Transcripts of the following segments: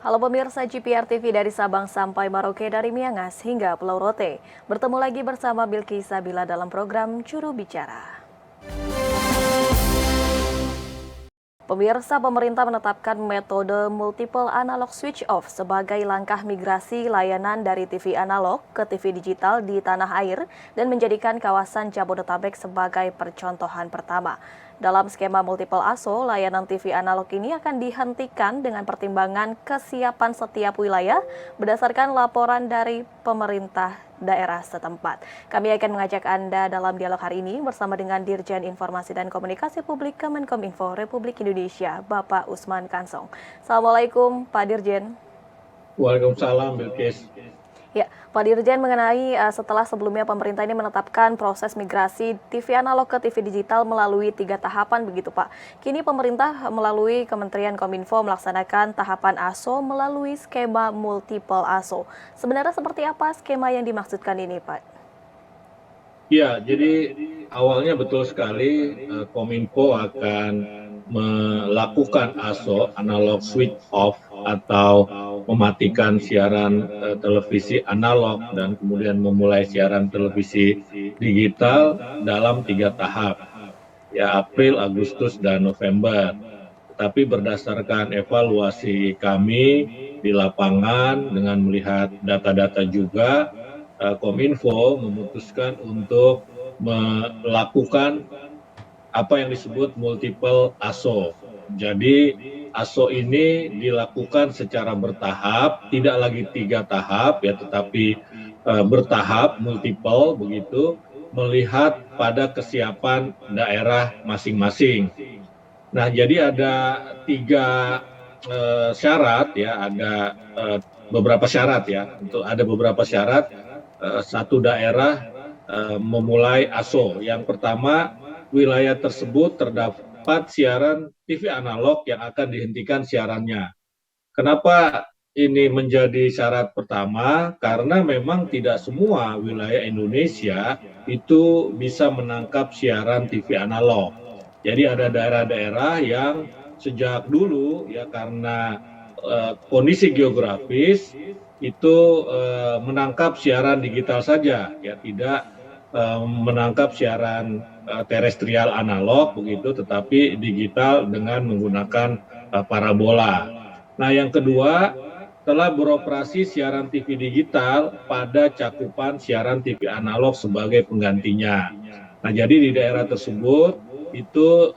Halo pemirsa GPR TV dari Sabang sampai Merauke, dari Miangas hingga Pulau Rote. Bertemu lagi bersama Bilki Sabila dalam program Juru Bicara. Pemirsa, pemerintah menetapkan metode multiple analog switch off sebagai langkah migrasi layanan dari TV analog ke TV digital di tanah air dan menjadikan kawasan Jabodetabek sebagai percontohan pertama. Dalam skema multiple ASO, layanan TV analog ini akan dihentikan dengan pertimbangan kesiapan setiap wilayah berdasarkan laporan dari pemerintah daerah setempat. Kami akan mengajak Anda dalam dialog hari ini bersama dengan Dirjen Informasi dan Komunikasi Publik Kemenkominfo Republik Indonesia, Bapak Usman Kansong. Assalamualaikum, Pak Dirjen. Waalaikumsalam, Bilkis. Ya, Pak Dirjen, mengenai setelah sebelumnya pemerintah ini menetapkan proses migrasi TV analog ke TV digital melalui 3 tahapan begitu Pak. Kini pemerintah melalui Kementerian Kominfo melaksanakan tahapan ASO melalui skema multiple ASO. Sebenarnya seperti apa skema yang dimaksudkan ini Pak? Ya, jadi awalnya betul sekali Kominfo akan melakukan ASO, analog switch off, atau mematikan siaran televisi analog dan kemudian memulai siaran televisi digital dalam 3 tahap, ya April, Agustus, dan November. Tetapi berdasarkan evaluasi kami di lapangan dengan melihat data-data juga, Kominfo memutuskan untuk melakukan apa yang disebut multiple ASO. Jadi ASO ini dilakukan secara bertahap, tidak lagi 3 tahap ya, tetapi bertahap, multiple begitu, melihat pada kesiapan daerah masing-masing. Nah, jadi ada 3 syarat ya, ada beberapa syarat ya, ada beberapa syarat satu daerah memulai ASO. Yang pertama, wilayah tersebut terdapat siaran TV analog yang akan dihentikan siarannya. Kenapa ini menjadi syarat pertama? Karena memang tidak semua wilayah Indonesia itu bisa menangkap siaran TV analog. Jadi ada daerah-daerah yang sejak dulu ya karena kondisi geografis itu menangkap siaran digital saja, ya tidak menangkap siaran terestrial analog begitu, tetapi digital dengan menggunakan parabola. Nah, yang kedua, telah beroperasi siaran TV digital pada cakupan siaran TV analog sebagai penggantinya. Nah, jadi di daerah tersebut itu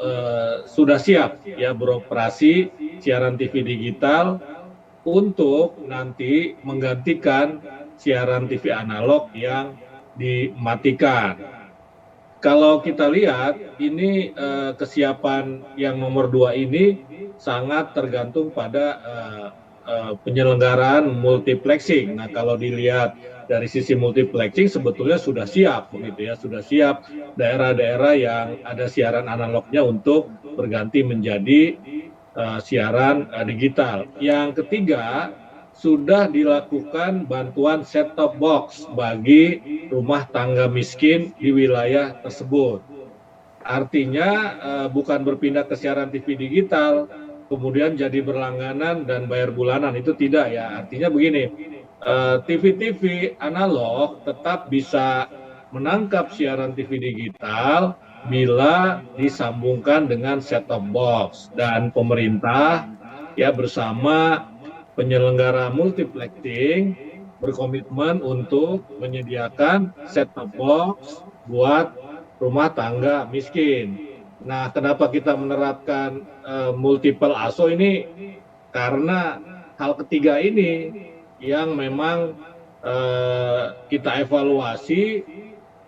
sudah siap ya beroperasi siaran TV digital untuk nanti menggantikan siaran TV analog yang dimatikan. Kalau kita lihat ini kesiapan yang nomor 2 ini sangat tergantung pada penyelenggaraan multiplexing. Nah, kalau dilihat dari sisi multiplexing sebetulnya sudah siap begitu ya, sudah siap daerah-daerah yang ada siaran analognya untuk berganti menjadi siaran digital. Yang ketiga, sudah dilakukan bantuan set-top box bagi rumah tangga miskin di wilayah tersebut. Artinya bukan berpindah ke siaran TV digital, kemudian jadi berlangganan dan bayar bulanan, itu tidak ya. Artinya begini, TV-TV analog tetap bisa menangkap siaran TV digital bila disambungkan dengan set-top box, dan pemerintah ya bersama penyelenggara multiplexing berkomitmen untuk menyediakan set-top box buat rumah tangga miskin. Nah, kenapa kita menerapkan multiple ASO ini? Karena hal ketiga ini yang memang kita evaluasi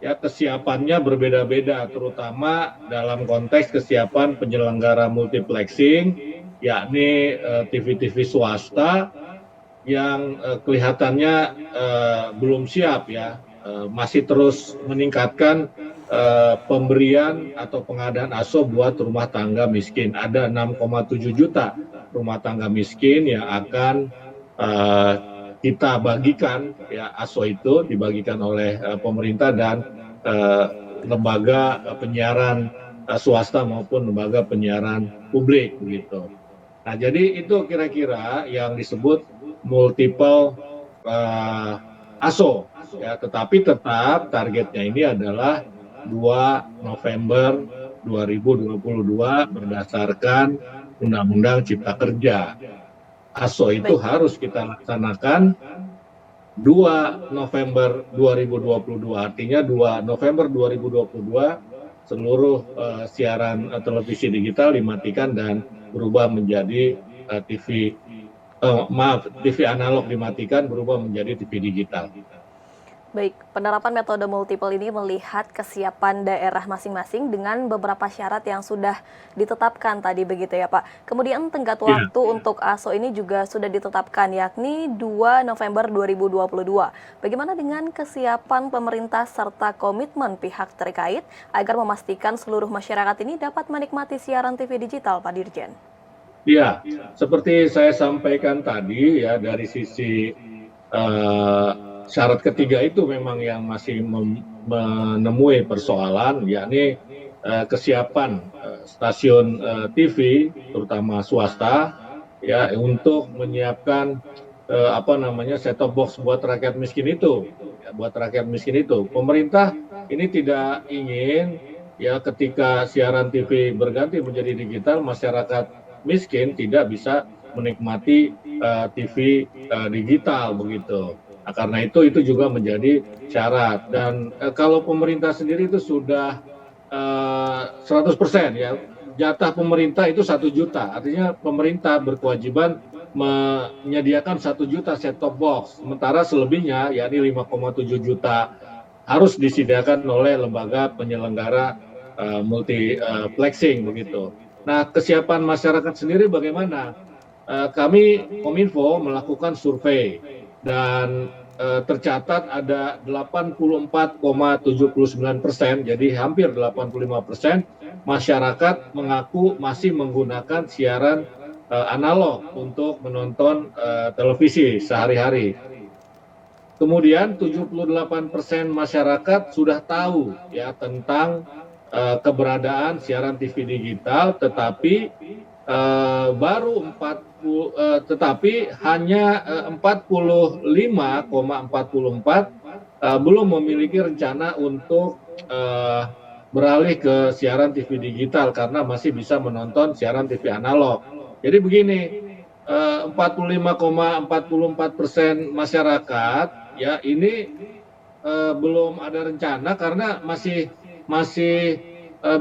ya, kesiapannya berbeda-beda, terutama dalam konteks kesiapan penyelenggara multiplexing, yakni TV-TV swasta yang kelihatannya belum siap ya, masih terus meningkatkan pemberian atau pengadaan ASO buat rumah tangga miskin. Ada 6,7 juta rumah tangga miskin yang akan kita bagikan ya, ASO itu dibagikan oleh pemerintah dan lembaga penyiaran swasta maupun lembaga penyiaran publik begitu. Nah, jadi itu kira-kira yang disebut multiple ASO. Ya, tetapi tetap targetnya ini adalah 2 November 2022 berdasarkan Undang-Undang Cipta Kerja. ASO itu Baik. harus kita laksanakan 2 November 2022, artinya 2 November 2022 seluruh siaran televisi digital dimatikan dan berubah menjadi TV analog dimatikan berubah menjadi TV digital. Baik, penerapan metode multiple ini melihat kesiapan daerah masing-masing dengan beberapa syarat yang sudah ditetapkan tadi begitu ya Pak. Kemudian tenggat waktu untuk ASO ini juga sudah ditetapkan yakni 2 November 2022. Bagaimana dengan kesiapan pemerintah serta komitmen pihak terkait agar memastikan seluruh masyarakat ini dapat menikmati siaran TV digital Pak Dirjen? Ya, seperti saya sampaikan tadi ya dari sisi syarat ketiga itu memang yang masih menemui persoalan, yakni kesiapan stasiun TV, terutama swasta, ya untuk menyiapkan set-top box buat rakyat miskin itu, ya, buat rakyat miskin itu. Pemerintah ini tidak ingin ya ketika siaran TV berganti menjadi digital, masyarakat miskin tidak bisa menikmati TV digital begitu. Nah, karena itu juga menjadi syarat dan kalau pemerintah sendiri itu sudah 100% ya jatah pemerintah itu 1 juta, artinya pemerintah berkewajiban menyediakan 1 juta set-top box, sementara selebihnya yakni 5,7 juta harus disediakan oleh lembaga penyelenggara multiplexing begitu. Nah, kesiapan masyarakat sendiri bagaimana? Kami Kominfo melakukan survei dan tercatat ada 84,79%, jadi hampir 85% masyarakat mengaku masih menggunakan siaran analog untuk menonton televisi sehari-hari. Kemudian 78% masyarakat sudah tahu ya tentang keberadaan siaran TV digital, tetapi hanya 45,44 belum memiliki rencana untuk beralih ke siaran TV digital karena masih bisa menonton siaran TV analog. Jadi begini, 45,44% masyarakat ya ini belum ada rencana karena masih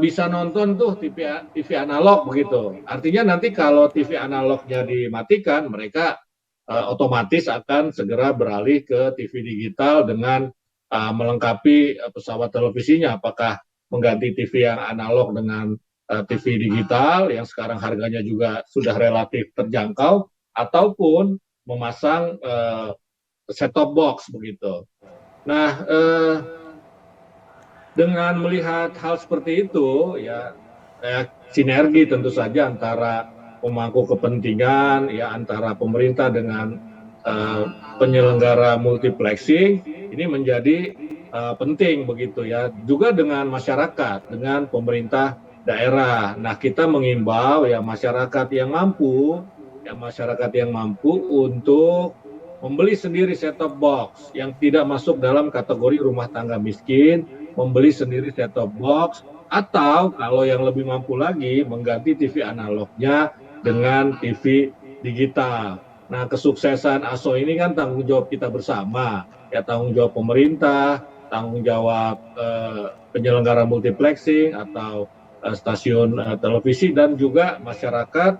bisa nonton tuh TV analog begitu. Artinya nanti kalau TV analognya dimatikan, mereka otomatis akan segera beralih ke TV digital dengan melengkapi pesawat televisinya. Apakah mengganti TV yang analog dengan TV digital yang sekarang harganya juga sudah relatif terjangkau, ataupun memasang set-top box begitu. Nah, dengan melihat hal seperti itu, ya sinergi tentu saja antara pemangku kepentingan, ya antara pemerintah dengan penyelenggara multiplexing ini menjadi penting begitu ya. Juga dengan masyarakat, dengan pemerintah daerah. Nah, kita mengimbau ya masyarakat yang mampu untuk membeli sendiri set-top box yang tidak masuk dalam kategori rumah tangga miskin, membeli sendiri set-top box, atau kalau yang lebih mampu lagi mengganti TV analognya dengan TV digital. Nah, kesuksesan ASO ini kan tanggung jawab kita bersama, ya tanggung jawab pemerintah, tanggung jawab penyelenggara multiplexing atau stasiun televisi dan juga masyarakat.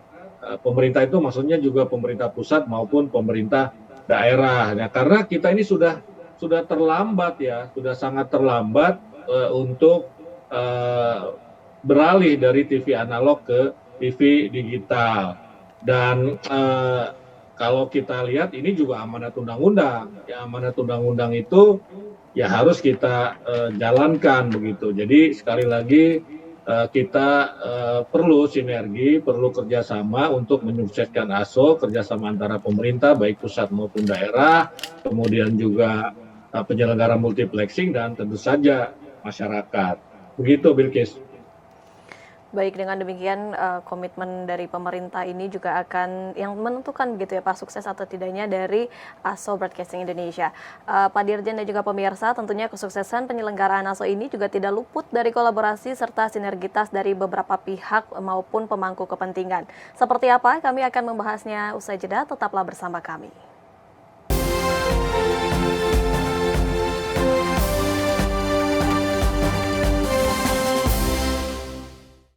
Pemerintah itu maksudnya juga pemerintah pusat maupun pemerintah daerah. Nah, karena kita ini sudah terlambat ya, sudah sangat terlambat untuk beralih dari TV analog ke TV digital. Dan kalau kita lihat ini juga amanat undang-undang. Ya, amanat undang-undang itu ya harus kita jalankan begitu. Jadi sekali lagi kita perlu sinergi, perlu kerjasama untuk menyukseskan ASO, kerjasama antara pemerintah baik pusat maupun daerah, kemudian juga penyelenggara multiplexing dan tentu saja masyarakat. Begitu, Bilkis. Baik, dengan demikian komitmen dari pemerintah ini juga akan yang menentukan begitu ya Pak, sukses atau tidaknya dari ASO Broadcasting Indonesia. Pak Dirjen dan juga pemirsa, tentunya kesuksesan penyelenggaraan ASO ini juga tidak luput dari kolaborasi serta sinergitas dari beberapa pihak maupun pemangku kepentingan. Seperti apa? Kami akan membahasnya usai jeda, tetaplah bersama kami.